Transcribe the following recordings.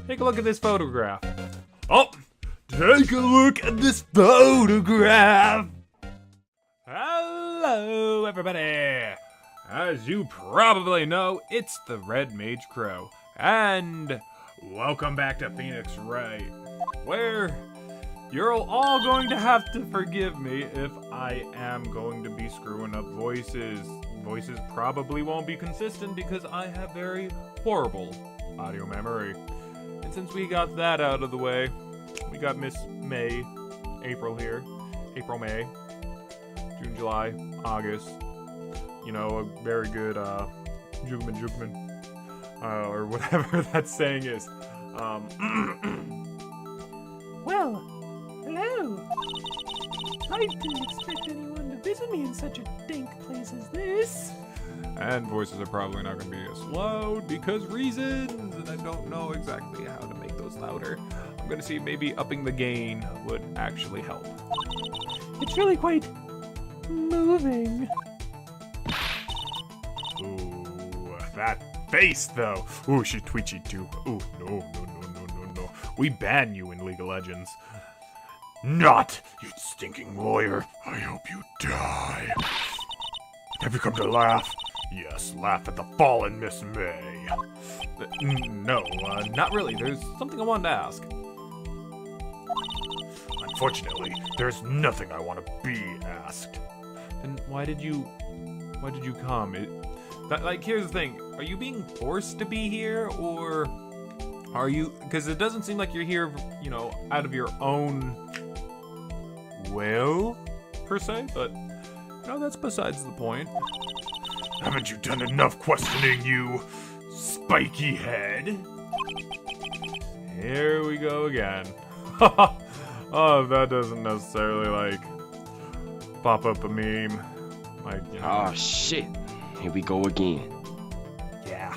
Take a look at this photograph. Oh, take a look at this photograph. Hello, everybody. As you probably know, it's the Red Mage Crow. And welcome back to Phoenix Wright, where you're all going to have to forgive me if I am going to be screwing up voices. Voices probably won't be consistent because I have very horrible audio memory. And since we got that out of the way, we got Miss May, April here. April, May, June, July, August. You know, a very good jugman, or whatever that saying is. Well, hello. I didn't expect anyone to visit me in such a dank place as this. And voices are probably not going to be as loud because reasons, and I don't know exactly how to make those louder. I'm going to see if maybe upping the gain would actually help. It's really quite moving. Ooh, that face though. Ooh, she's twitchy too. Ooh, no. We ban you in League of Legends. Not, you stinking lawyer. I hope you die. Have you come to laugh? Yes, laugh at the fallen Miss May. No, not really. There's something I wanted to ask. Unfortunately, there's nothing I want to be asked. Then why did you come? Here's the thing. Are you being forced to be here, or are you? Because it doesn't seem like you're here, you know, out of your own will, per se. But no, that's besides the point. Haven't you done enough questioning, you spiky head? Here we go again. Oh, that doesn't necessarily, like, pop up a meme. Like, you know. Oh, shit. Here we go again. Yeah.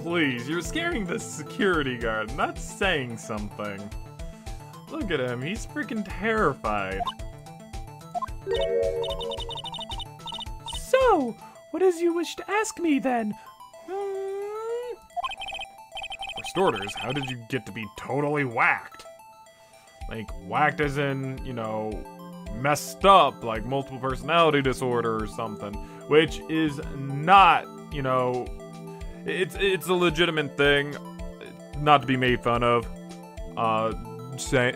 Please, you're scaring the security guard, and that's saying something. Look at him, he's freaking terrified. So, what is you wish to ask me then? For starters, how did you get to be totally whacked? Like, whacked as in, you know, messed up, like multiple personality disorder or something, which is not, you know, it's a legitimate thing, not to be made fun of.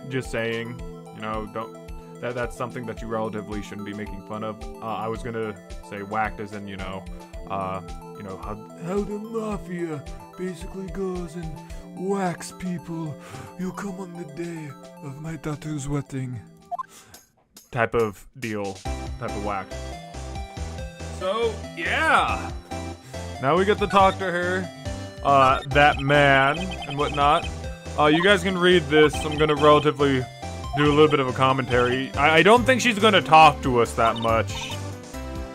Just saying, you know, that's something that you relatively shouldn't be making fun of. I was gonna say whacked as in, you know, how the mafia basically goes and whacks people. You come on the day of my daughter's wedding. Type of deal, type of whack. So, yeah. Now we get to talk to her, that man, and whatnot. You guys can read this. I'm gonna relatively do a little bit of a commentary. I don't think she's gonna talk to us that much.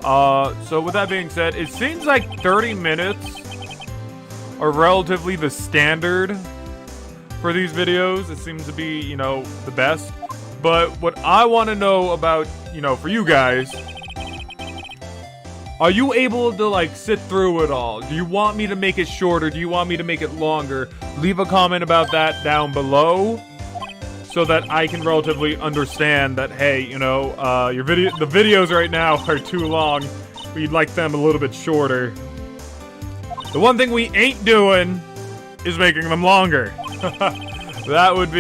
So with that being said, it seems like 30 minutes are relatively the standard for these videos. It seems to be, you know, the best. But what I want to know about, you know, for you guys, are you able to, like, sit through it all? Do you want me to make it shorter? Do you want me to make it longer? Leave a comment about that down below so that I can relatively understand that, hey, you know, the videos right now are too long. We'd like them a little bit shorter. The one thing we ain't doing is making them longer. That'd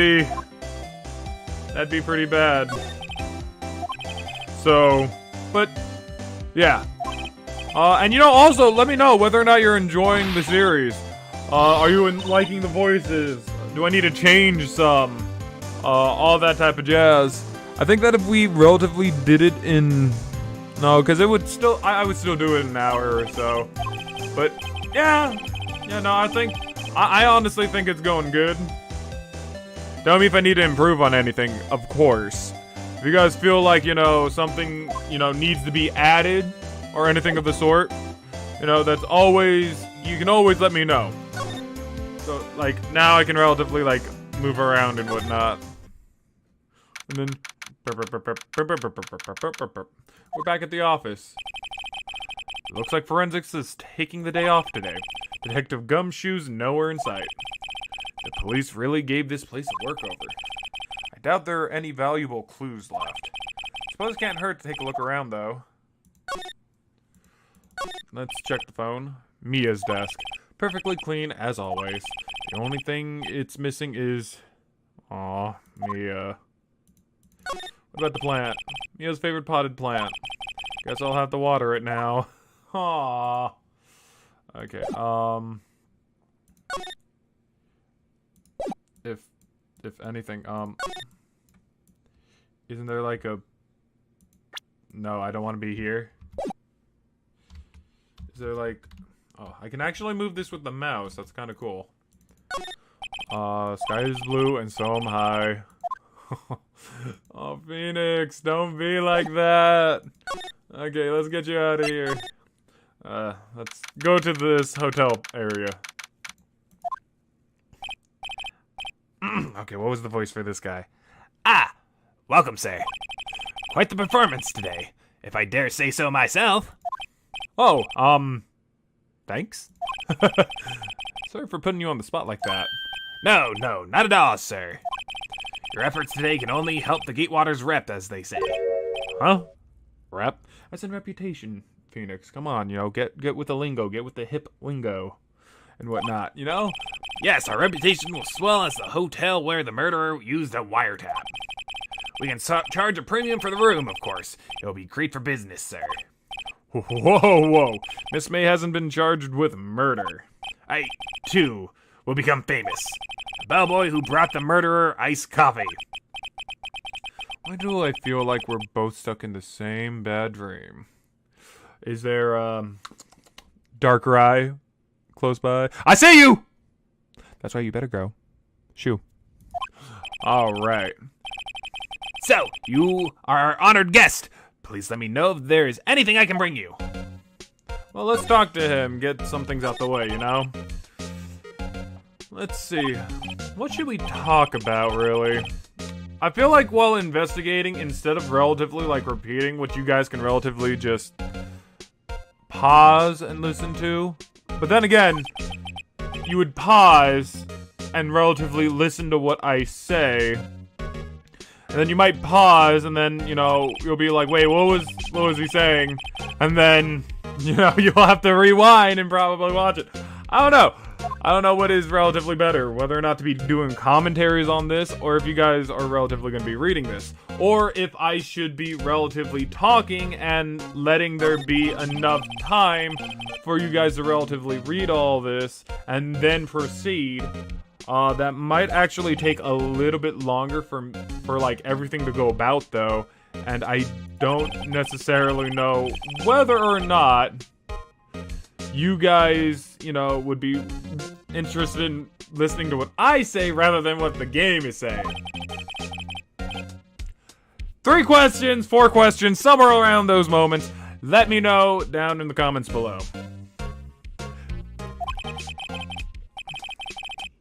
be pretty bad. So, but, yeah. And you know, also, let me know whether or not you're enjoying the series. Are you liking the voices? Do I need to change some? All that type of jazz. I think that if we relatively did it in... No, because it would still... I would still do it in an hour or so. But, yeah. Yeah, no, I honestly think it's going good. Tell me if I need to improve on anything, of course. If you guys feel like, you know, something, you know, needs to be added or anything of the sort, you know, that's always... You can always let me know. So, like, now I can relatively, like, move around and whatnot. And then... We're back at the office. Looks like forensics is taking the day off today. Detective Gumshoe's nowhere in sight. The police really gave this place a workover. I doubt there are any valuable clues left. Suppose it can't hurt to take a look around, though. Let's check the phone. Mia's desk. Perfectly clean, as always. The only thing it's missing is... Aw, Mia. What about the plant? Mia's favorite potted plant. Guess I'll have to water it now. Aw. Okay, If anything, isn't there like a... No, I don't want to be here. Is there like... Oh, I can actually move this with the mouse. That's kind of cool. Sky is blue and so am I. Oh, Phoenix, don't be like that. Okay, let's get you out of here. Let's go to this hotel area. Okay, what was the voice for this guy? Ah, welcome, sir. Quite the performance today, if I dare say so myself. Oh, thanks? Sorry for putting you on the spot like that. No, not at all, sir. Your efforts today can only help the Gatewaters rep, as they say. Huh? Rep? That's in reputation, Phoenix. Come on, you know, get with the lingo, get with the hip lingo and whatnot, you know? Yes, our reputation will swell as the hotel where the murderer used a wiretap. We can charge a premium for the room, of course. It'll be great for business, sir. Whoa. Miss May hasn't been charged with murder. I, too, will become famous. The bellboy who brought the murderer iced coffee. Why do I feel like we're both stuck in the same bad dream? Is there, darker eye close by? I see you! That's right, you better go. Shoo. Alright. So, you are our honored guest. Please let me know if there is anything I can bring you. Well, let's talk to him, get some things out the way, you know? Let's see. What should we talk about, really? I feel like while investigating, instead of relatively, like, repeating what you guys can relatively just pause and listen to. But then again, you would pause and relatively listen to what I say. And then you might pause and then, you know, you'll be like, wait, what was he saying? And then, you know, you'll have to rewind and probably watch it. I don't know. I don't know what is relatively better, whether or not to be doing commentaries on this, or if you guys are relatively going to be reading this. Or if I should be relatively talking and letting there be enough time for you guys to relatively read all this and then proceed. That might actually take a little bit longer for like everything to go about though, and I don't necessarily know whether or not you guys, you know, would be interested in listening to what I say rather than what the game is saying. 3 questions, 4 questions, somewhere around those moments. Let me know down in the comments below.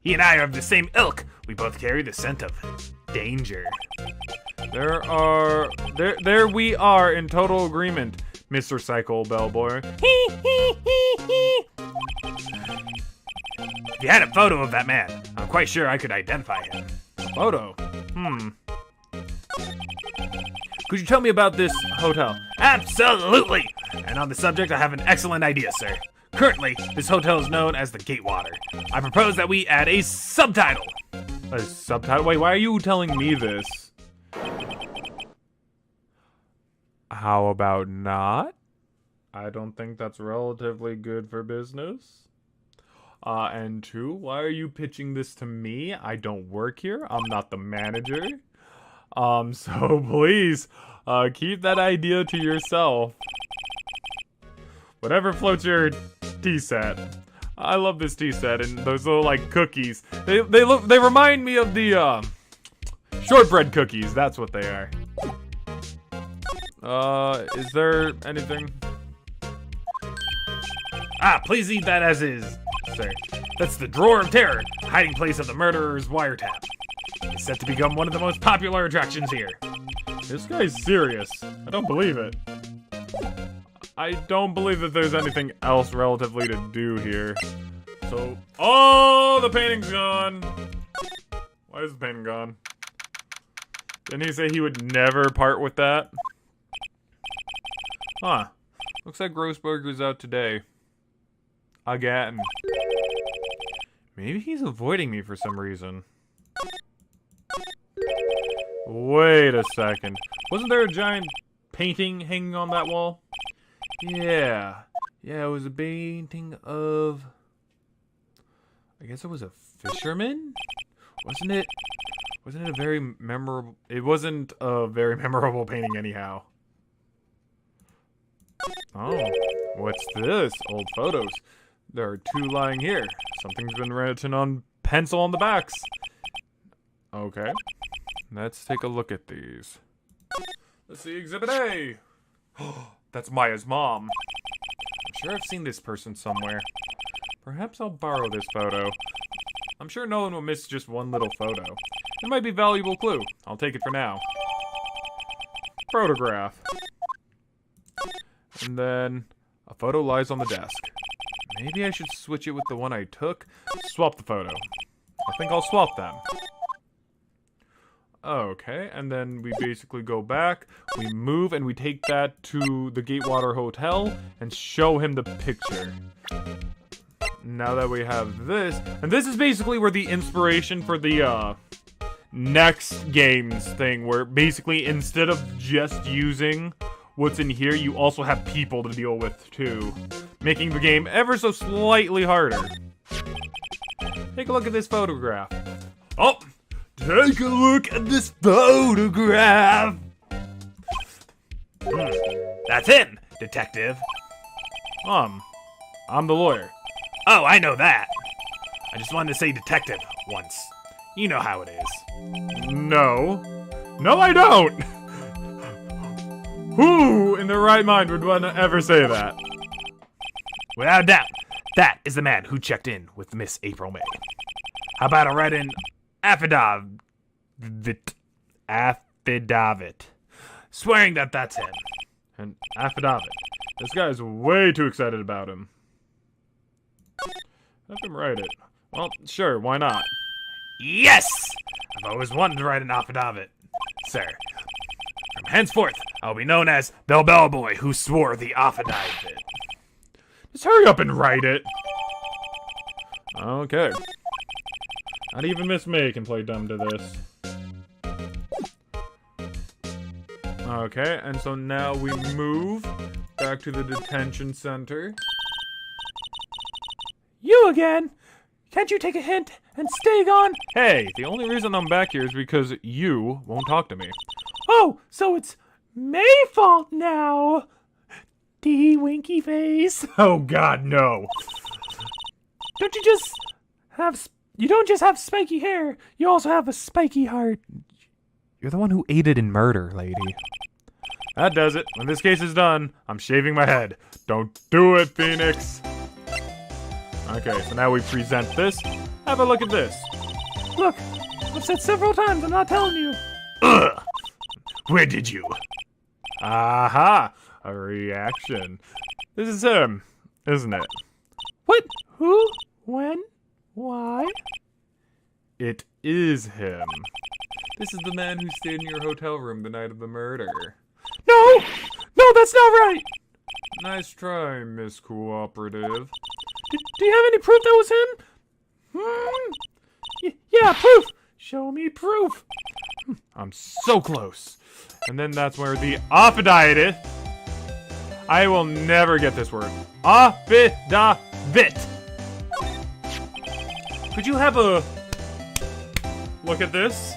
He and I are of the same ilk. We both carry the scent of danger. There we are in total agreement, Mr. Cycle Bellboy. If you had a photo of that man, I'm quite sure I could identify him. Photo? Could you tell me about this hotel? Absolutely! And on the subject, I have an excellent idea, sir. Currently, this hotel is known as the Gatewater. I propose that we add a subtitle. A subtitle? Wait, why are you telling me this? How about not? I don't think that's relatively good for business. And 2, why are you pitching this to me? I don't work here. I'm not the manager. So please, keep that idea to yourself. Whatever floats your tea set. I love this tea set and those little like cookies. They remind me of the shortbread cookies. That's what they are. Is there anything? Please leave that as is, sir. That's the Drawer of Terror, hiding place of the murderer's wiretap. It's set to become one of the most popular attractions here. This guy's serious. I don't believe it. I don't believe that there's anything else relatively to do here. So, oh, the painting's gone. Why is the painting gone? Didn't he say he would never part with that? Huh. Looks like Grossberg was out today. Again. Maybe he's avoiding me for some reason. Wait a second. Wasn't there a giant painting hanging on that wall? Yeah. Yeah, it was a painting of... I guess it was a fisherman? Wasn't it a very memorable... It wasn't a very memorable painting anyhow. Oh, what's this? Old photos. There are 2 lying here. Something's been written on pencil on the backs. Okay. Let's take a look at these. Let's see Exhibit A. That's Maya's mom. I'm sure I've seen this person somewhere. Perhaps I'll borrow this photo. I'm sure no one will miss just one little photo. It might be a valuable clue. I'll take it for now. Photograph. And then a photo lies on the desk. Maybe I should switch it with the one I took. Swap the photo. I think I'll swap them. Okay, and then we basically go back, we move, and we take that to the Gatewater Hotel and show him the picture. Now that we have this, and this is basically where the inspiration for the, next games thing, where basically instead of just using what's in here, you also have people to deal with, too. Making the game ever so slightly harder. Take a look at this photograph. Oh! Take a look at this photograph! That's him, detective. I'm the lawyer. Oh, I know that. I just wanted to say detective once. You know how it is. No. No, I don't! Who in their right mind would want to ever say that? Without doubt, that is the man who checked in with Miss April May. How about I write an affidavit, swearing that that's him. An affidavit. This guy's way too excited about him. Have him write it. Well, sure, why not? Yes! I've always wanted to write an affidavit, sir. From henceforth, I'll be known as the bellboy who swore the affidavit. Just hurry up and write it. Okay. Not even Miss May can play dumb to this. Okay, and so now we move back to the detention center. You again? Can't you take a hint and stay gone? Hey, the only reason I'm back here is because you won't talk to me. Oh, so it's May's fault now. D winky face. Oh god, no. Don't you just have... You don't just have spiky hair, you also have a spiky heart. You're the one who aided in murder, lady. That does it. When this case is done, I'm shaving my head. Don't do it, Phoenix. Okay, so now we present this. Have a look at this. Look, I've said several times, I'm not telling you. Ugh! Where did you? Aha! A reaction. This is him, isn't it? What? Who? When? Why? It is him. This is the man who stayed in your hotel room the night of the murder. No! No, that's not right! Nice try, Miss Cooperative. Do you have any proof that was him? Yeah, proof! Show me proof! I'm so close. And then that's where the affidavit. I will never get this word. Affidavit. Could you have a look at this?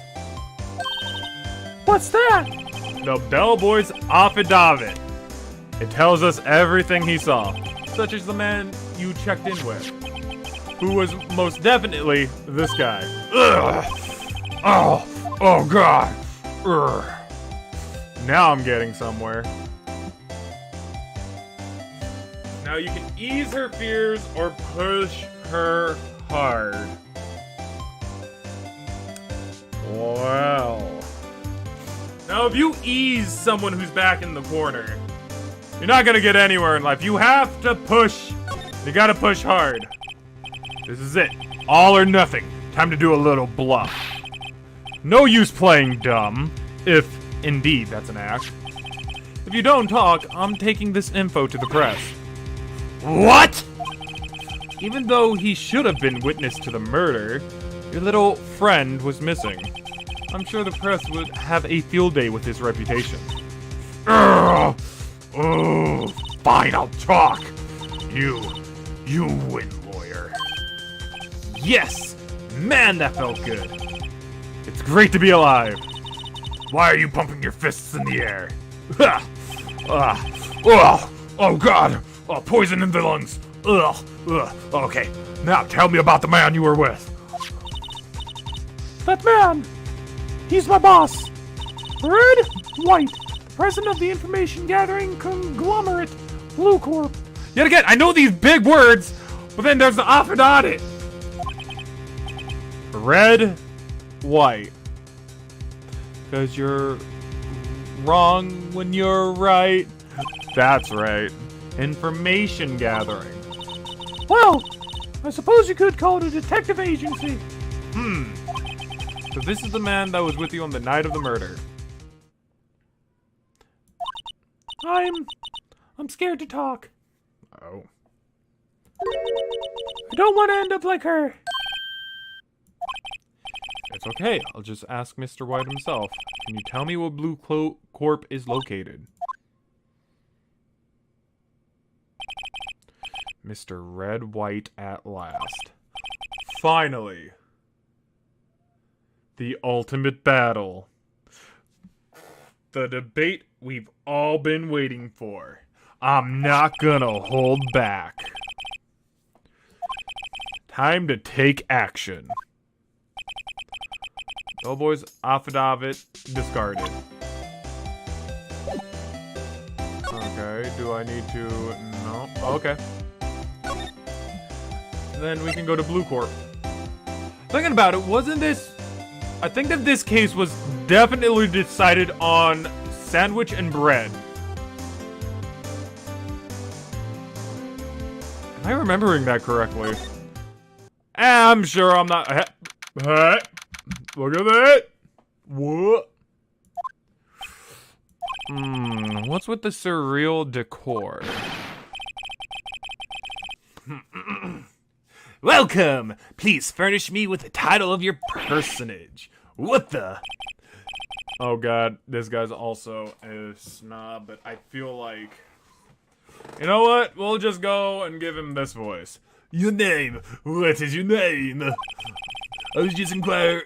What's that? The bellboy's affidavit. It tells us everything he saw, such as the man you checked in with, who was most definitely this guy. Ugh. Oh God. Ugh. Now I'm getting somewhere. Now you can ease her fears or push her hard. Wow. Now if you ease someone who's back in the corner, you're not gonna get anywhere in life. You have to push. You gotta push hard. This is it. All or nothing. Time to do a little bluff. No use playing dumb, if indeed that's an act. If you don't talk, I'm taking this info to the press. What? Even though he should have been witness to the murder, your little friend was missing. I'm sure the press would have a field day with his reputation. Ugh. Oh, fine, I'll talk. You win, lawyer. Yes! Man, that felt good. It's great to be alive. Why are you pumping your fists in the air? Oh God! Poison in the lungs. Okay, now tell me about the man you were with. That man! He's my boss! Red White, president of the information gathering conglomerate, Blue Corp. Yet again, I know these big words, but then there's the off and on it. Red, white. Because you're wrong when you're right. That's right. Information gathering. Well, I suppose you could call it a detective agency. So this is the man that was with you on the night of the murder. I'm scared to talk. Oh. I don't want to end up like her. It's okay. I'll just ask Mr. White himself. Can you tell me where Blue Corp is located? Mr. Red White at last. Finally. The ultimate battle. The debate we've all been waiting for. I'm not gonna hold back. Time to take action. Doughboy's affidavit discarded. Okay, do I need to... No. Okay. Then we can go to Blue Corp. Thinking about it, wasn't this... I think that this case was definitely decided on sandwich and bread. Am I remembering that correctly? I'm sure I'm not... Hey, look at that! What? What's with the surreal decor? Welcome! Please furnish me with the title of your personage. What the? Oh god, this guy's also a snob, but I feel like... You know what? We'll just go and give him this voice. Your name? What is your name? I was just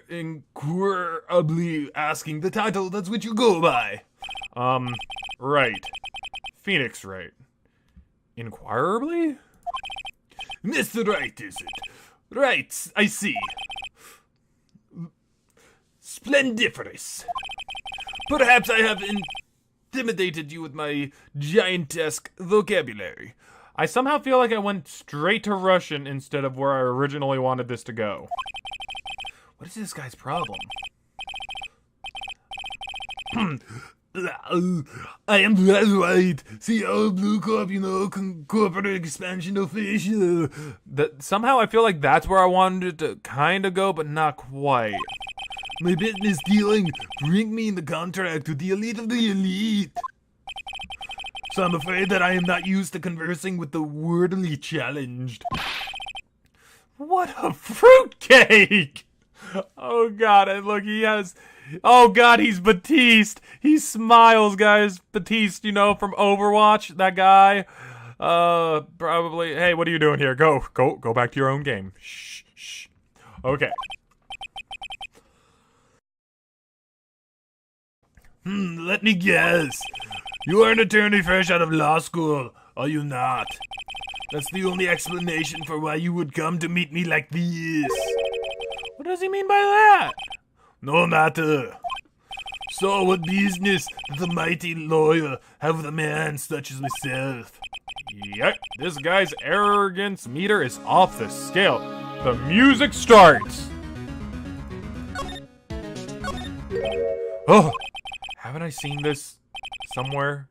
inquirably asking the title that's what you go by. Right. Phoenix Wright. Inquirably? Mr. Wright, is it? Right, I see. Splendiferous. Perhaps I have intimidated you with my giantesque vocabulary. I somehow feel like I went straight to Russian instead of where I originally wanted this to go. What is this guy's problem? I am Red White, CEO of Blue Corp, corporate expansion official. That somehow I feel like that's where I wanted it to kind of go, but not quite. My business dealing bring me in the contract to the elite of the elite. So I'm afraid that I am not used to conversing with the wordily challenged. What a fruitcake! Oh god, and look, he has... Oh god, he's Batiste! He smiles, guys. Batiste, from Overwatch, that guy. Probably... Hey, what are you doing here? Go back to your own game. Shh. Okay. Let me guess. You are an attorney fresh out of law school, are you not? That's the only explanation for why you would come to meet me like this. What does he mean by that? No matter. So what business does the mighty lawyer have with a man such as myself? Yep, this guy's arrogance meter is off the scale. The music starts. Oh, haven't I seen this somewhere?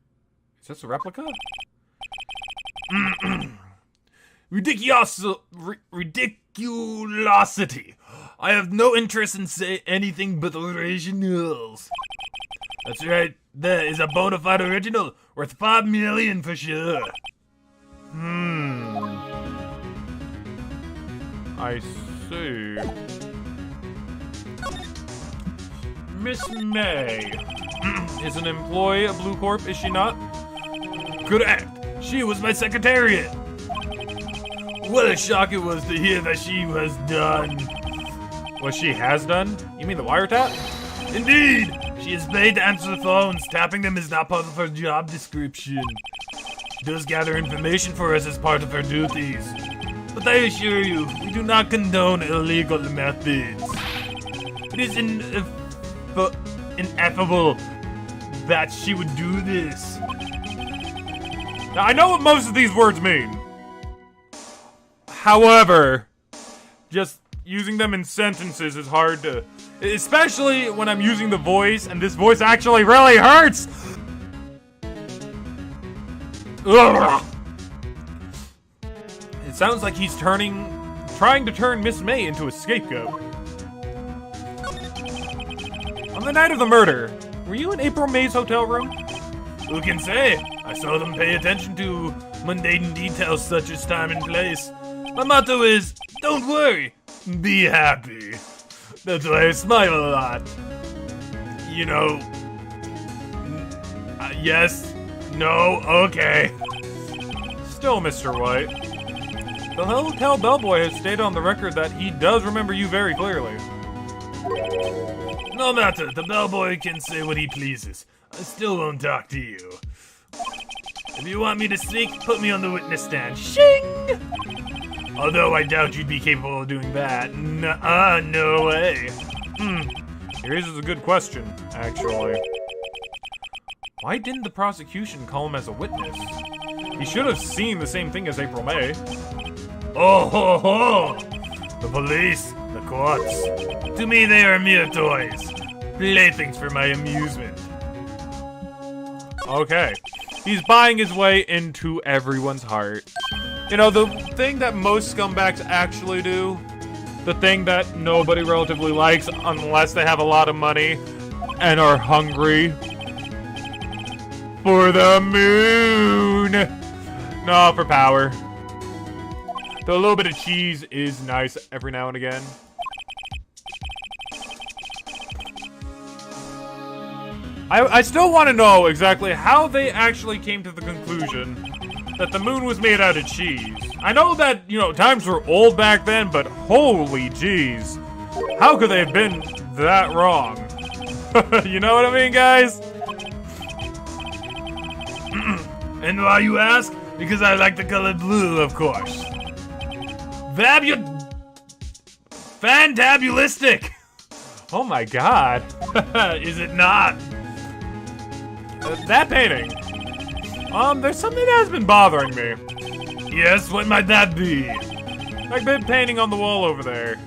Is this a replica? ridiculosity. I have no interest in say anything but originals. That's right, there is a bona fide original worth 5 million for sure. I see. Miss May is an employee of Blue Corp, is she not? Correct. She was my secretariat. What a shock it was to hear that she was done. What she has done? You mean the wiretap? Indeed, she is paid to answer the phones. Tapping them is not part of her job description. She does gather information for us as part of her duties. But I assure you, we do not condone illegal methods. It is ineffable that she would do this. Now, I know what most of these words mean. However, just using them in sentences is hard to... Especially when I'm using the voice, and this voice actually really hurts! Ugh. It sounds like he's trying to turn Miss May into a scapegoat. On the night of the murder, were you in April May's hotel room? Who can say? I saw them pay attention to mundane details such as time and place. My motto is, don't worry, be happy. That's why I smile a lot. You know... yes? No? Okay. Still, Mr. White, the hotel bellboy has stated on the record that he does remember you very clearly. No matter, the bellboy can say what he pleases. I still won't talk to you. If you want me to speak, put me on the witness stand. Shing! Although I doubt you'd be capable of doing that. Nuh-uh, no way. He raises a good question, actually. Why didn't the prosecution call him as a witness? He should have seen the same thing as April May. Oh ho ho! The police, the courts. To me they are mere toys. Playthings for my amusement. Okay. He's buying his way into everyone's heart. You know, the thing that most scumbags actually do, the thing that nobody relatively likes unless they have a lot of money and are hungry for the moon. No, for power. Though a little bit of cheese is nice every now and again. I still want to know exactly how they actually came to the conclusion that the moon was made out of cheese. I know that, you know, times were old back then, but holy jeez. How could they have been that wrong? You know what I mean, guys? And why you ask? Because I like the color blue, of course. Fantabulistic! Oh my god. Is it not? That painting. There's something that has been bothering me. Yes, what might that be? Like the painting on the wall over there.